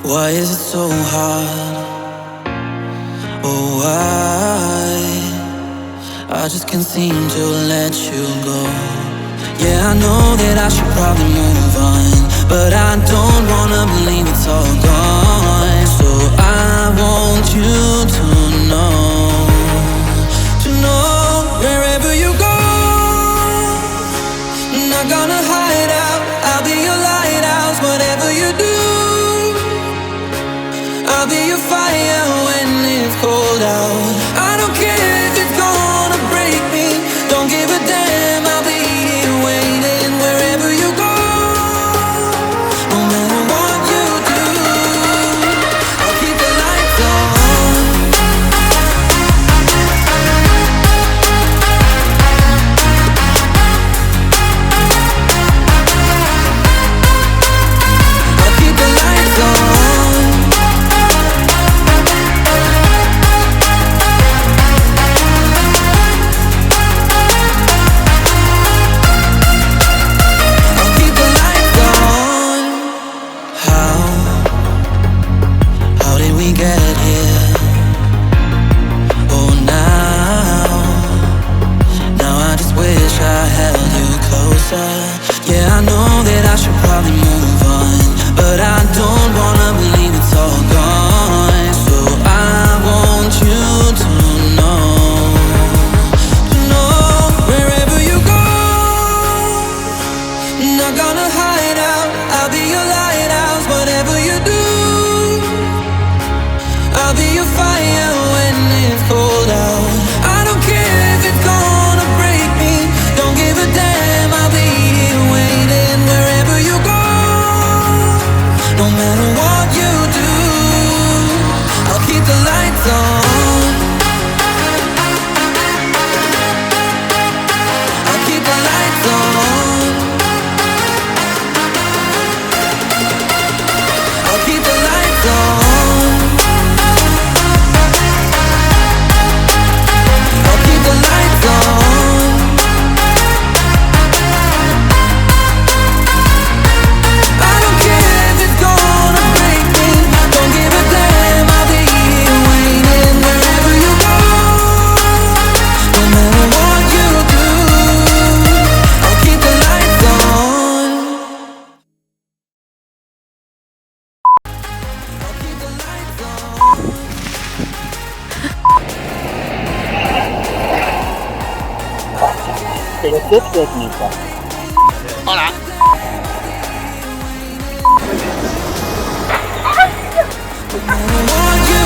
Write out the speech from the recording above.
Why is it so hard? Oh, I just can't seem to let you go. Yeah, I know that I should probably move on, but I don't wanna believe it's all gone. So I want you to know wherever you go, I'm not gonna hide out. I'll be your lighthouse, whatever you do. I'll be your fire when it's cold out. I don't care if it's gonna break me. Don't give a damn, I'll be here waiting wherever you go. No matter what you do, I'll keep the lights on. I'll keep the lights on. Get here, oh now I just wish I held you closer. Yeah, I know that I should probably move on, but I don't wanna believe it's all gone. So I want you to know wherever you go, I'm not gonna hide out. I'll be your lighthouse, whatever you do. I'll be your fire when it's cold out. I don't care if it's gonna break me. Don't give a damn, I'll be here waiting wherever you go. No matter what you do, I'll keep the lights on. I'll keep the lights on. I'll keep the lights on. ¿Pero qué técnica? Hola. I want you